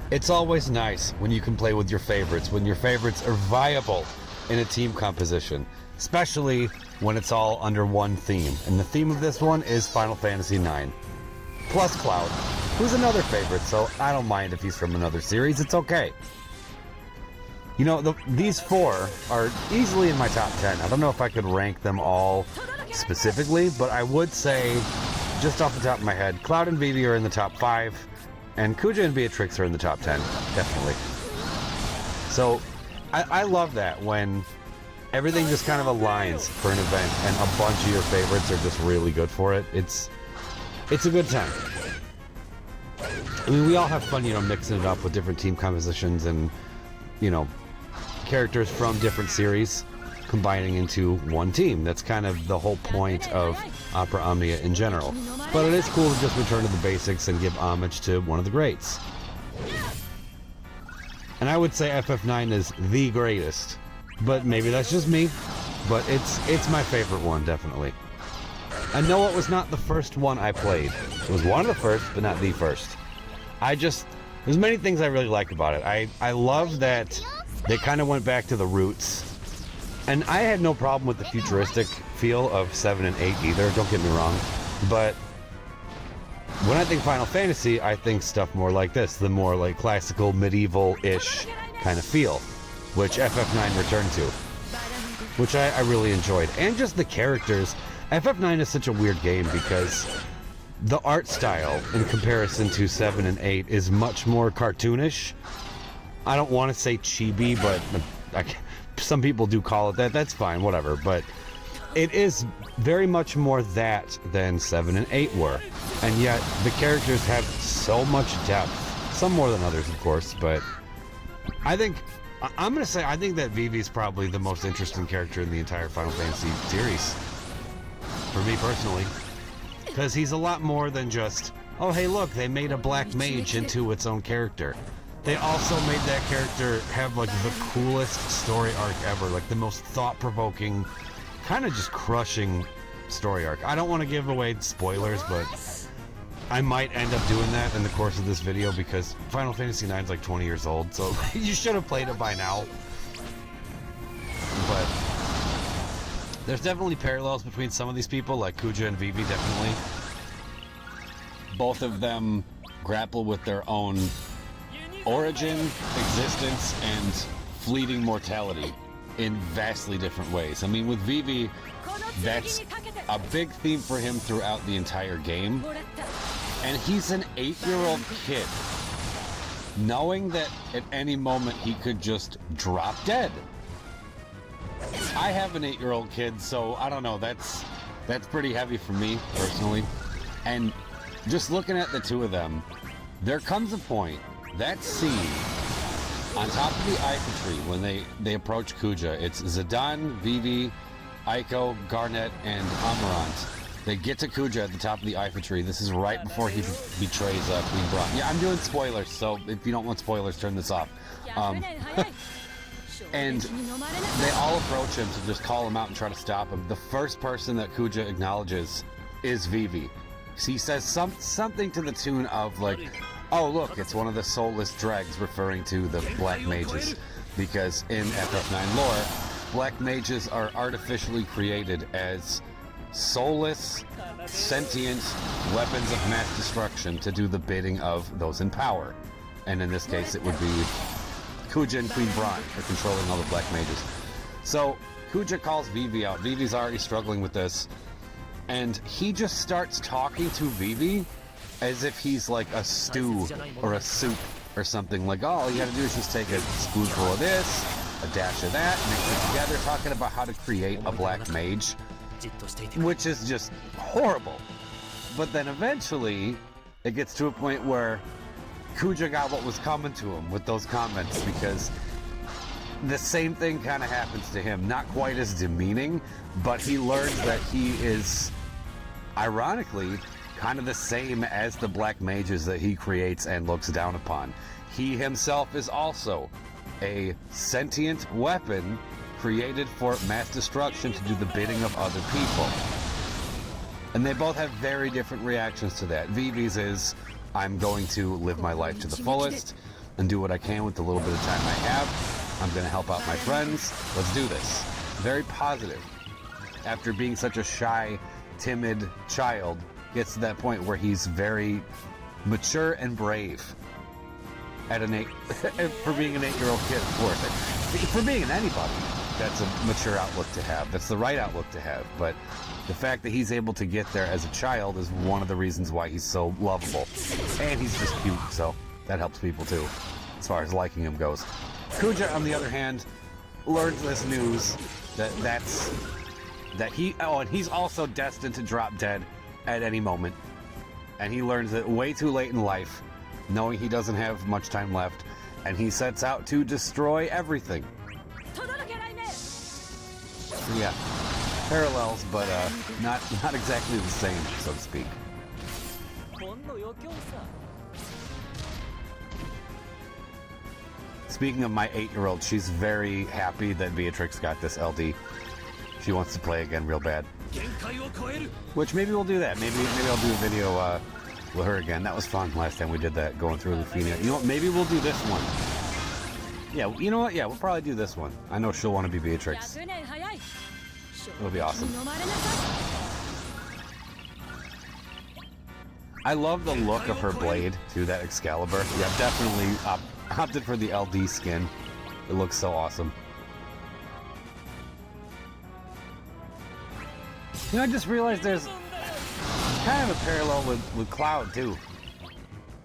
It's always nice when you can play with your favorites, when your favorites are viable in a team composition, especially when it's all under one theme. And the theme of this one is Final Fantasy IX. Plus Cloud, who's another favorite, so I don't mind if he's from another series, it's okay. You know, these four are easily in my top 10. I don't know if I could rank them all specifically, but I would say, just off the top of my head, Cloud and Vivi are in the top 5, and Kuja and Beatrix are in the top 10, definitely. So, I love that when everything just kind of aligns for an event and a bunch of your favorites are just really good for it. It's a good time. I mean, we all have fun, you know, mixing it up with different team compositions and, you know, characters from different series combining into one team. That's kind of the whole point of Opera Omnia in general. But it is cool to just return to the basics and give homage to one of the greats. And I would say FF9 is the greatest, but maybe that's just me. But it's my favorite one, definitely. I know it was not the first one I played. It was one of the first, but not the first. There's many things I really like about it. I love that they kind of went back to the roots. And I had no problem with the futuristic feel of 7 and 8 either, don't get me wrong. But when I think Final Fantasy, I think stuff more like this, the more like classical, medieval-ish kind of feel, which FF9 returned to, which I really enjoyed. And just the characters. FF9 is such a weird game because the art style in comparison to 7 and 8 is much more cartoonish. I don't want to say chibi, but some people do call it that. That's fine, whatever. But it is very much more that than 7 and 8 were. And yet, the characters have so much depth. Some more than others, of course, but I'm going to say I think that Vivi's probably the most interesting character in the entire Final Fantasy series. For me personally. Because he's a lot more than just, oh hey look, they made a black mage into its own character. They also made that character have like the coolest story arc ever, like the most thought-provoking, kind of just crushing story arc. I don't want to give away spoilers, but I might end up doing that in the course of this video because Final Fantasy IX is like 20 years old, so you should have played it by now. But there's definitely parallels between some of these people, like Kuja and Vivi, definitely. Both of them grapple with their own origin, existence, and fleeting mortality in vastly different ways. I mean, with Vivi, that's a big theme for him throughout the entire game. And he's an 8-year-old kid, knowing that at any moment he could just drop dead. I have an 8-year-old kid, so I don't know, that's pretty heavy for me, personally. And just looking at the two of them, there comes a point, that scene on top of the Eiffel tree when they approach Kuja, it's Zidane, Vivi, Aiko, Garnet, and Amarant. They get to Kuja at the top of the Eiffel tree. This is right before he betrays Queen Braun. Yeah, I'm doing spoilers, so if you don't want spoilers, turn this off. And they all approach him to just call him out and try to stop him. The first person that Kuja acknowledges is Vivi. He says something to the tune of like, oh look, it's one of the soulless dregs, referring to the black mages. Because in FF9 lore, black mages are artificially created as soulless, sentient weapons of mass destruction to do the bidding of those in power. And in this case, it would be Kuja and Queen Braun are controlling all the black mages. So Kuja calls Vivi out. Vivi's already struggling with this. And he just starts talking to Vivi as if he's like a stew or a soup or something. Like, oh, all you gotta do is just take a spoonful of this, a dash of that, mix it together, talking about how to create a black mage, which is just horrible. But then eventually, it gets to a point where Kuja got what was coming to him with those comments, because the same thing kind of happens to him. Not quite as demeaning, but he learns that he is, ironically, kind of the same as the black mages that he creates and looks down upon. He himself is also a sentient weapon created for mass destruction to do the bidding of other people. And they both have very different reactions to that. Vivi's is, I'm going to live my life to the fullest. and do what I can with the little bit of time I have. I'm going to help out my friends. Let's do this. Very positive. After being such a shy, timid child, gets to that point where he's very mature and brave. At an 8, for being an 8-year-old kid, of course. For being an anybody, that's a mature outlook to have. That's the right outlook to have. But the fact that he's able to get there as a child is one of the reasons why he's so lovable. And he's just cute, so that helps people too, as far as liking him goes. Kuja, on the other hand, learns this news that he's also destined to drop dead at any moment. And he learns it way too late in life, knowing he doesn't have much time left, and he sets out to destroy everything. So yeah, parallels, but not exactly the same, so to speak. Speaking of my 8-year-old, she's very happy that Beatrix got this LD. She wants to play again real bad. Which maybe we'll do that. Maybe I'll do a video with her again. That was fun last time we did that, going through Lufenia. You know what? Maybe we'll do this one. Yeah, you know what? Yeah, we'll probably do this one. I know she'll want to be Beatrix. It'll be awesome. I love the look of her blade, too, that Excalibur. Yeah, definitely opted for the LD skin. It looks so awesome. You know, I just realized there's kind of a parallel with Cloud, too.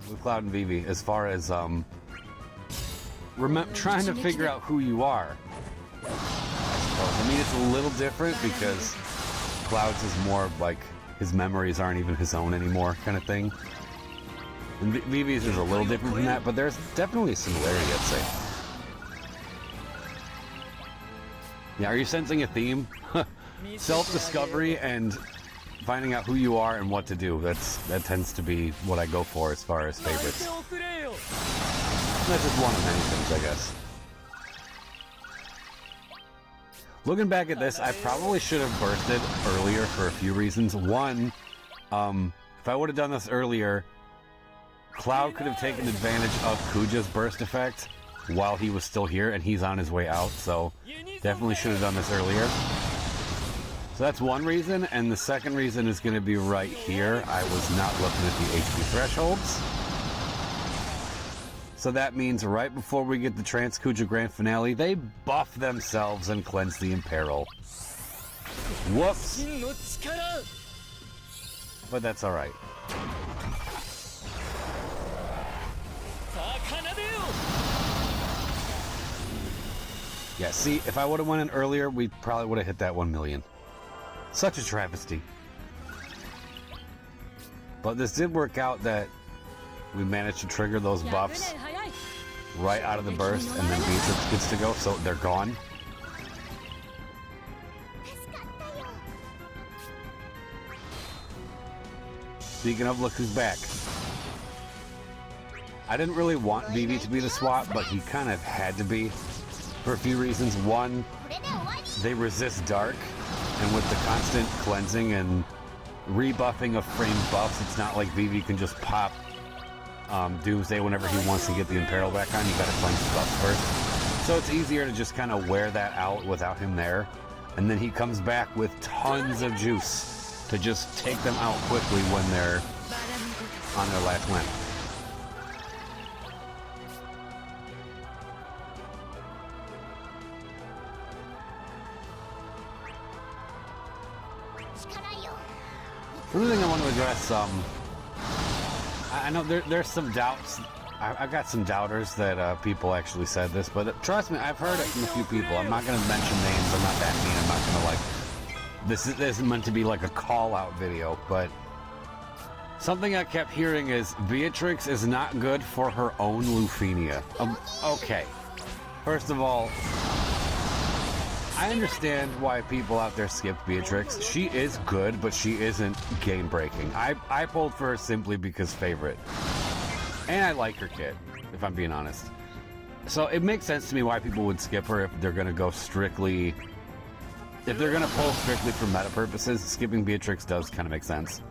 With Cloud and Vivi, as far as, trying to figure out who you are. I mean, it's a little different because Cloud's is more like his memories aren't even his own anymore, kind of thing. And Vivi's is a little different from that, but there's definitely a similarity, I'd say. Yeah, are you sensing a theme? Self-discovery and finding out who you are and what to do. That tends to be what I go for as far as favorites. That's just one of many things, I guess. Looking back at this, I probably should have bursted earlier for a few reasons. One, if I would have done this earlier, Cloud could have taken advantage of Kuja's burst effect while he was still here, and he's on his way out, so definitely should have done this earlier. So that's one reason, and the second reason is going to be right here. I was not looking at the HP thresholds. So that means right before we get the Trans Kuja Grand Finale, they buff themselves and cleanse the Imperil. Whoops! But that's alright. Yeah, see, if I would have went in earlier, we probably would have hit that 1 million. Such a travesty. But this did work out that we managed to trigger those buffs right out of the burst, and then Beatrix gets to go, so they're gone. Speaking of, look who's back. I didn't really want Vivi to be the swap, but he kind of had to be for a few reasons. One, they resist dark, and with the constant cleansing and rebuffing of frame buffs, it's not like Vivi can just pop Doomsday whenever he wants to get the Imperil back on. You gotta cleanse the buffs first. So it's easier to just kind of wear that out without him there. And then he comes back with tons of juice to just take them out quickly when they're on their last win. Another thing I want to address, I know there's some doubts. I got some doubters that people actually said this, but trust me, I've heard it from a few people. I'm not going to mention names. I'm not that mean. I'm not going to, like, this isn't meant to be like a call-out video, but something I kept hearing is Beatrix is not good for her own Lufenia. Okay. First of all, I understand why people out there skipped Beatrix. She is good, but she isn't game-breaking. I pulled for her simply because favorite. And I like her kit, if I'm being honest. So it makes sense to me why people would skip her if they're going to go strictly... If they're going to pull strictly for meta purposes, skipping Beatrix does kind of make sense.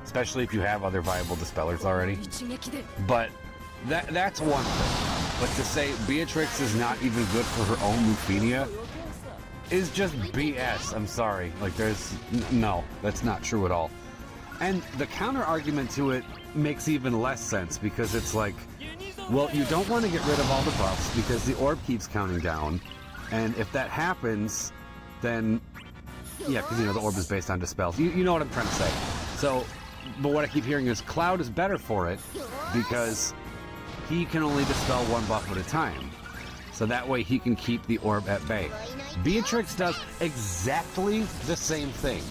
Especially if you have other viable Dispellers already. But that's one thing. But to say Beatrix is not even good for her own Lufenia is just BS. I'm sorry. Like, no, that's not true at all. And the counter argument to it makes even less sense, because it's like, well, you don't want to get rid of all the buffs because the orb keeps counting down. And if that happens, then, yeah, because, you know, the orb is based on dispels. You know what I'm trying to say. So, but what I keep hearing is Cloud is better for it because he can only dispel one buff at a time. So that way he can keep the orb at bay. Beatrix does exactly the same thing.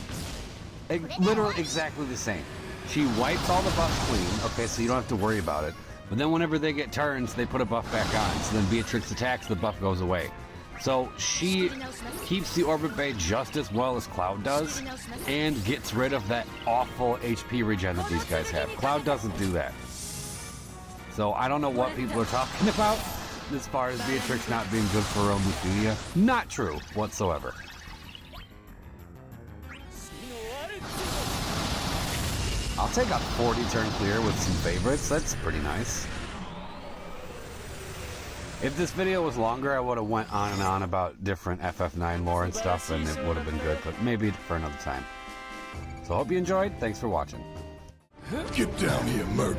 Literally exactly the same. She wipes all the buffs clean, okay, so you don't have to worry about it. But then whenever they get turns, they put a buff back on. So then Beatrix attacks, the buff goes away. So she keeps the orb at bay just as well as Cloud does, and gets rid of that awful HP regen that these guys have. Cloud doesn't do that. So I don't know what people are talking about as far as Beatrix not being good for her own Lufenia. Not true whatsoever. I'll take a 40 turn clear with some favorites. That's pretty nice. If this video was longer, I would have went on and on about different FF9 lore and stuff, and it would have been good, but maybe for another time. So I hope you enjoyed. Thanks for watching. Get down here, Merc.